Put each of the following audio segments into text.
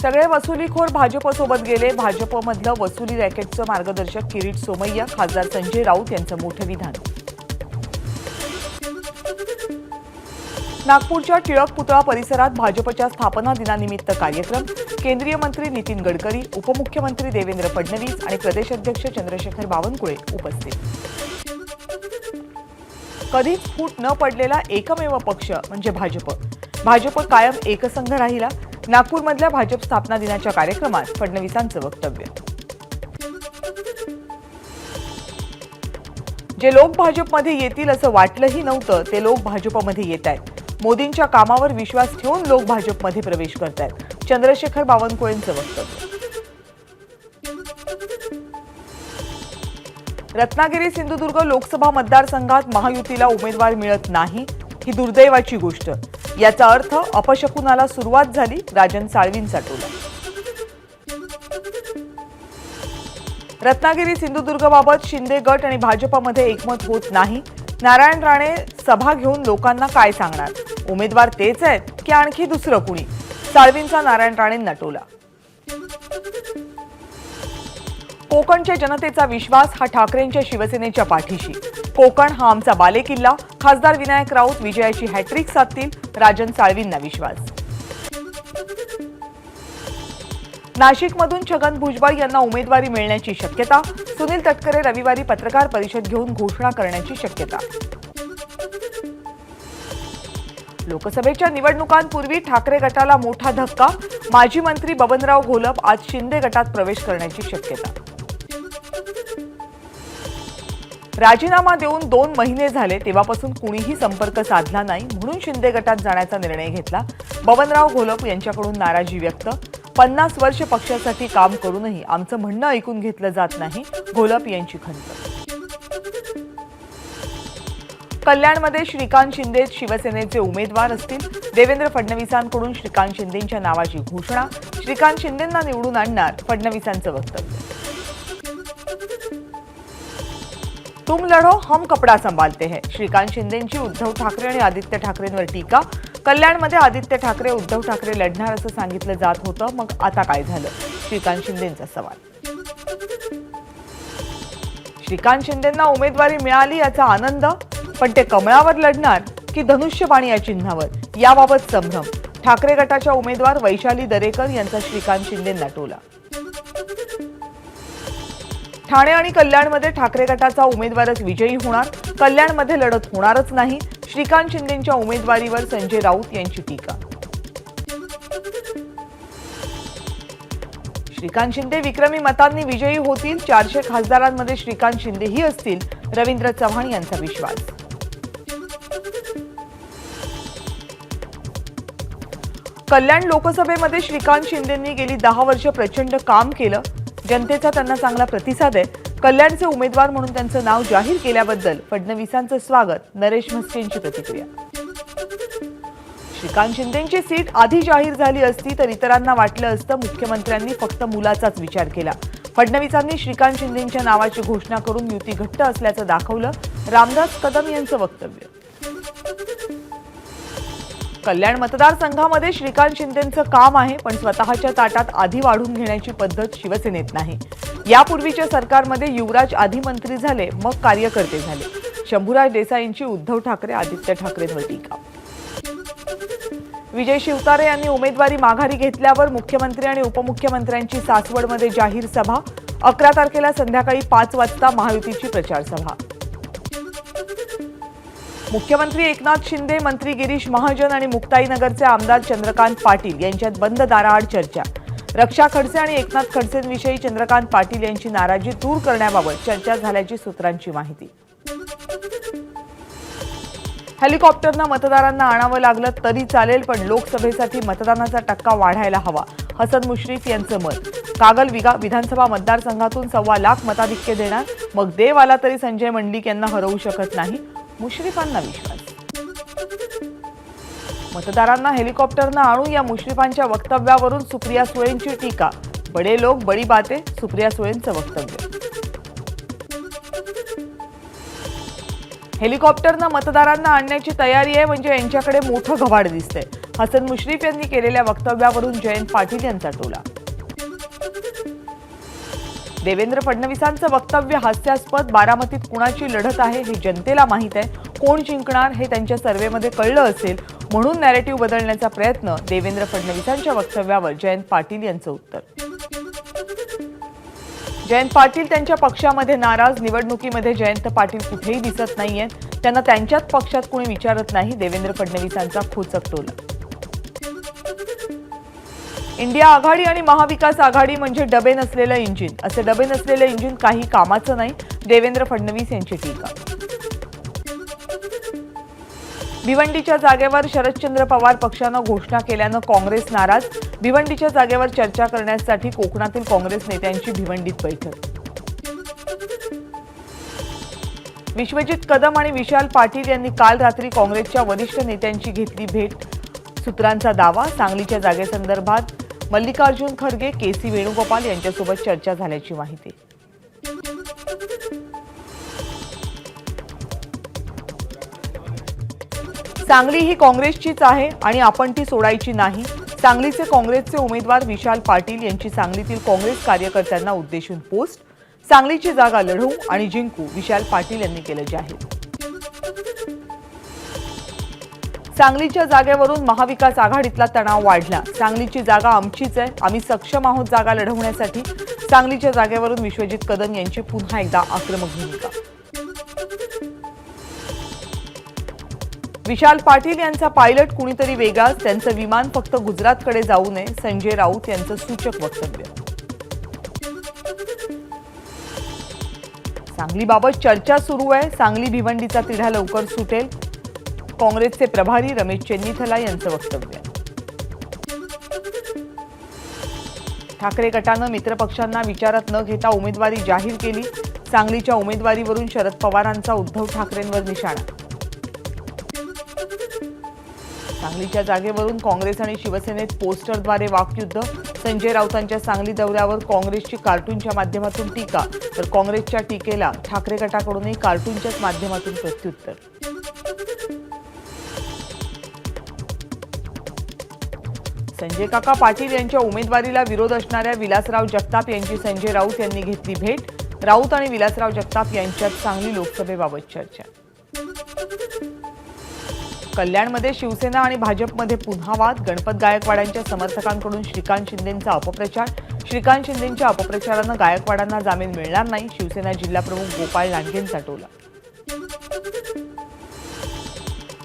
सगळे वसुलीखोर भाजपसोबत गेले. भाजपमधलं वसुली रॅकेटचं मार्गदर्शक किरीट सोमय्या, खासदार संजय राऊत यांचं मोठं विधान. नागपूरच्या टिळक पुतळा परिसरात भाजपच्या स्थापना दिनानिमित्त कार्यक्रम. केंद्रीय मंत्री नितीन गडकरी, उपमुख्यमंत्री देवेंद्र फडणवीस आणि प्रदेशाध्यक्ष चंद्रशेखर बावनकुळे उपस्थित. कधीच फूट न पडलेला एकमेव पक्ष म्हणजे भाजप. भाजप कायम एकसंघ राहिला. नागपूरमधल्या भाजप स्थापना दिनाच्या कार्यक्रमात फडणवीसांचं वक्तव्य. जे लोक भाजपमध्ये येतील असं वाटलंही नव्हतं ते लोक भाजपमध्ये येत आहेत. मोदींच्या कामावर विश्वास ठेवून लोक भाजपमध्ये प्रवेश करत आहेत. चंद्रशेखर बावनकुळेंचं वक्तव्य. रत्नागिरी सिंधुदुर्ग लोकसभा मतदारसंघात महायुतीला उमेदवार मिळत नाही ही दुर्दैवाची गोष्ट. याचा अर्थ अपशकुनाला सुरुवात झाली. राजन साळवींचा टोला. रत्नागिरी सिंधुदुर्गबाबत शिंदे गट आणि भाजपमध्ये एकमत होत नाही. नारायण राणे सभा घेऊन लोकांना काय सांगणार? उमेदवार तेच आहेत की आणखी दुसरं कुणी? साळवींचा नारायण राणेंना टोला. कोकणच्या जनतेचा विश्वास हा ठाकरेंच्या शिवसेनेच्या पाठीशी. कोकण हा आमचा बालेकिल्ला. खासदार विनायक राऊत विजयाची हॅट्रिक साधतील. राजन साळवींना विश्वास. नाशिकमधून छगन भुजबळ यांना उमेदवारी मिळण्याची शक्यता. सुनील तटकरे रविवारी पत्रकार परिषद घेऊन घोषणा करण्याची शक्यता. लोकसभेच्या निवडणुकांपूर्वी ठाकरे गटाला मोठा धक्का. माजी मंत्री बबनराव घोलप आज शिंदे गटात प्रवेश करण्याची शक्यता. राजीनामा देऊन 2 महिने झाले तेव्हापासून कुणीही संपर्क साधला नाही म्हणून शिंदे गटात जाण्याचा निर्णय घेतला. बबनराव घोलप यांच्याकडून नाराजी व्यक्त. 50 वर्ष पक्षासाठी काम करूनही आमचं म्हणणं ऐकून घेतलं जात नाही. घोलप यांची खंत. कल्याणमध्ये श्रीकांत शिंदे शिवसेनेचे उमेदवार असतील. देवेंद्र फडणवीसांकडून श्रीकांत शिंदेंच्या नावाची घोषणा. श्रीकांत शिंदेंना निवडून आणणार. फडणवीसांचं वक्तव्य. तुम लढो हम कपडा संभालते हैं. श्रीकांत शिंदेंची उद्धव ठाकरे आणि आदित्य ठाकरेंवर टीका. कल्याणमध्ये आदित्य ठाकरे उद्धव ठाकरे लढणार असं सांगितलं जात होतं. मग आता काय झालं? श्रीकांत शिंदेंचा सवाल. श्रीकांत शिंदेंना उमेदवारी मिळाली याचा आनंद, पण ते कमळावर लढणार की धनुष्यबाणी या चिन्हावर याबाबत संभ्रम. ठाकरे गटाच्या उमेदवार वैशाली दरेकर यांचा श्रीकांत शिंदेंना टोला. ठाणे आणि कल्याणमध्ये ठाकरे गटाचा उमेदवारच विजयी होणार. कल्याणमध्ये लढत होणारच नाही. श्रीकांत शिंदेंच्या उमेदवारीवर संजय राऊत यांची टीका. श्रीकांत शिंदे विक्रमी मतांनी विजयी होतील. 400 खासदारांमध्ये श्रीकांत शिंदेही असतील. रवींद्र चव्हाण यांचा विश्वास. कल्याण लोकसभेमध्ये श्रीकांत शिंदेंनी गेली 10 वर्ष प्रचंड काम केलं. जनतेचा त्यांना चांगला प्रतिसाद आहे. कल्याणचे उमेदवार म्हणून त्यांचं नाव जाहीर केल्याबद्दल फडणवीसांचं स्वागत. नरेश म्हस्केंची प्रतिक्रिया. श्रीकांत शिंदेंची सीट आधी जाहीर झाली असती तर इतरांना वाटलं असतं मुख्यमंत्र्यांनी फक्त मुलाचाच विचार केला. फडणवीसांनी श्रीकांत शिंदेंच्या नावाची घोषणा करून युती घट्ट असल्याचं दाखवलं. रामदास कदम यांचं वक्तव्य. कल्याण मतदारसंघामध्ये श्रीकांत शिंदेंचं काम आहे, पण स्वतःच्या ताटात आधी वाढून घेण्याची पद्धत शिवसेनेत नाही. यापूर्वीच्या सरकारमध्ये युवराज आधी मंत्री झाले, मग कार्यकर्ते झाले. शंभूराज देसाईंची उद्धव ठाकरे आदित्य ठाकरेंवर टीका. विजय शिवतारे यांनी उमेदवारी माघारी घेतल्यावर मुख्यमंत्री आणि उपमुख्यमंत्र्यांची सासवडमध्ये जाहीर सभा. 11 तारखेला संध्याकाळी 5 वाजता महायुतीची प्रचार सभा. मुख्यमंत्री एकनाथ शिंदे, मंत्री गिरीश महाजन आणि मुक्ताईनगरचे आमदार चंद्रकांत पाटील यांच्यात बंद दाराआड चर्चा. रक्षा खडसे आणि एकनाथ खडसेंविषयी चंद्रकांत पाटील यांची नाराजी दूर करण्याबाबत चर्चा झाल्याची सूत्रांची माहिती. हेलिकॉप्टरनं मतदारांना आणावं लागलं तरी चालेल, पण लोकसभेसाठी मतदानाचा टक्का वाढायला हवा. हसन मुश्रीफ यांचं मत. कागल विधानसभा मतदारसंघातून 1.25 लाख मताधिक्य देणार. मग देव आला तरी संजय मंडलिक यांना हरवू शकत नाही. मुश्रीफांना विश्वास. मतदारांना हेलिकॉप्टरनं आणू या मुश्रीफांच्या वक्तव्यावरून सुप्रिया सुळेंची टीका. बडे लोक बडी बाते. सुप्रिया सुळेंचं वक्तव्य. हेलिकॉप्टरनं मतदारांना आणण्याची तयारी आहे म्हणजे यांच्याकडे मोठं घबाड दिसतंय. हसन मुश्रीफ यांनी केलेल्या वक्तव्यावरून जयंत पाटील यांचा टोला. देवेंद्र फडणवीसांचं वक्तव्य हास्यास्पद. बारामतीत कुणाची लढत आहे हे जनतेला माहित आहे. कोण जिंकणार हे त्यांच्या सर्व्हेमध्ये कळलं असेल म्हणून नॅरेटिव्ह बदलण्याचा प्रयत्न. देवेंद्र फडणवीसांच्या वक्तव्यावर जयंत पाटील यांचं उत्तर. जयंत पाटील त्यांच्या पक्षामध्ये नाराज. निवडणुकीमध्ये जयंत पाटील कुठेही दिसत नाहीयेत. त्यांना त्यांच्याच पक्षात कोणी विचारत नाही. देवेंद्र फडणवीसांचा खोचक टोला. इंडिया आघाडी आणि महाविकास आघाडी म्हणजे डबे नसलेलं इंजिन. असे डबे नसलेलं इंजिन काही कामाचं नाही. देवेंद्र फडणवीस यांची टीका. भिवंडीच्या जागेवर शरदचंद्र पवार पक्षानं घोषणा केल्यानं काँग्रेस नाराज. भिवंडीच्या जागेवर चर्चा करण्यासाठी कोकणातील काँग्रेस नेत्यांची भिवंडीत बैठक. विश्वजित कदम आणि विशाल पाटील यांनी काल रात्री काँग्रेसच्या वरिष्ठ नेत्यांची घेतली भेट. सूत्रांचा दावा, सांगलीच्या जागेसंदर्भात मल्लिकार्जुन खरगे, केसी वेणुगोपाल यांच्यासोबत चर्चा झाल्याची माहिती. सांगली ही काँग्रेसचीच आहे आणि आपण ती सोडायची नाही. सांगलीचे काँग्रेसचे उमेदवार विशाल पाटील यांची सांगलीतील काँग्रेस कार्यकर्त्यांना उद्देशून पोस्ट. सांगलीची जागा लढवू आणि जिंकू, विशाल पाटील यांनी केलं जाहीर. सांगलीच्या जागेवरून महाविकास आघाडीतला तणाव वाढला. सांगलीची जागा आमचीच आहे, आम्ही सक्षम आहोत जागा लढवण्यासाठी. सांगलीच्या जागेवरून विश्वजित कदम यांची पुन्हा एकदा आक्रमक भूमिका. विशाल पाटील यांचा पायलट कुणीतरी वेगळाच, त्यांचं विमान फक्त गुजरातकडे जाऊ नये, संजय राऊत यांचं सूचक वक्तव्य. सांगलीबाबत चर्चा सुरू आहे. सांगली भिवंडीचा तिढा लवकर सुटेल, काँग्रेसचे प्रभारी रमेश चेन्नीथला यांचं वक्तव्य. ठाकरे गटानं मित्रपक्षांना विचारात न घेता उमेदवारी जाहीर केली. सांगलीच्या उमेदवारीवरून शरद पवारांचा उद्धव ठाकरेंवर निशाणा. सांगलीच्या जागेवरून काँग्रेस आणि शिवसेनेत पोस्टरद्वारे वाकयुद्ध. संजय राऊतांच्या सांगली दौऱ्यावर काँग्रेसची कार्टूनच्या माध्यमातून टीका, तर काँग्रेसच्या टीकेला ठाकरे गटाकडूनही कार्टूनच्याच माध्यमातून प्रत्युत्तर. संजय काका पाटील यांच्या उमेदवारीला विरोध असणाऱ्या विलासराव जगताप यांची संजय राऊत यांनी घेतली भेट. राऊत आणि विलासराव जगताप यांच्यात सांगली लोकसभेबाबत चर्चा. कल्याणमध्ये शिवसेना आणि भाजपमध्ये पुन्हा वाद. गणपत गायकवाडांच्या समर्थकांकडून श्रीकांत शिंदेंचा अपप्रचार. श्रीकांत शिंदेंच्या अपप्रचारानं गायकवाडांना जामीन मिळणार नाही, शिवसेना जिल्हाप्रमुख गोपाळ लांडेंचा टोला.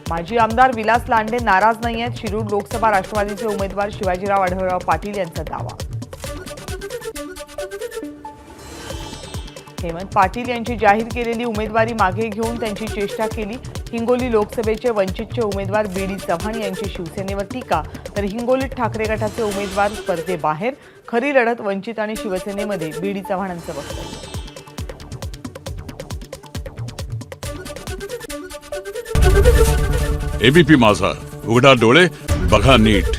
माजी आमदार विलास लांडे नाराज नाही आहेत. शिरूर लोकसभा राष्ट्रवादीचे उमेदवार शिवाजीराव आढळराव पाटील यांचा दावा. हेमंत पाटील यांची जाहीर केलेली उमेदवारी मागे घेऊन त्यांची चेष्टा केली. हिंगोली लोकसभेचे वंचितचे उमेदवार बी.डी. चव्हाण यांची शिवसेनेवर टीका, तर हिंगोलीत ठाकरे गटाचे उमेदवार स्पर्धेबाहेर. खरी लढत वंचित आणि शिवसेनेमध्ये, बी.डी. चव्हाणांचं वक्तव्य. एबीपी माझा, उघडा डोळे बघा नीट.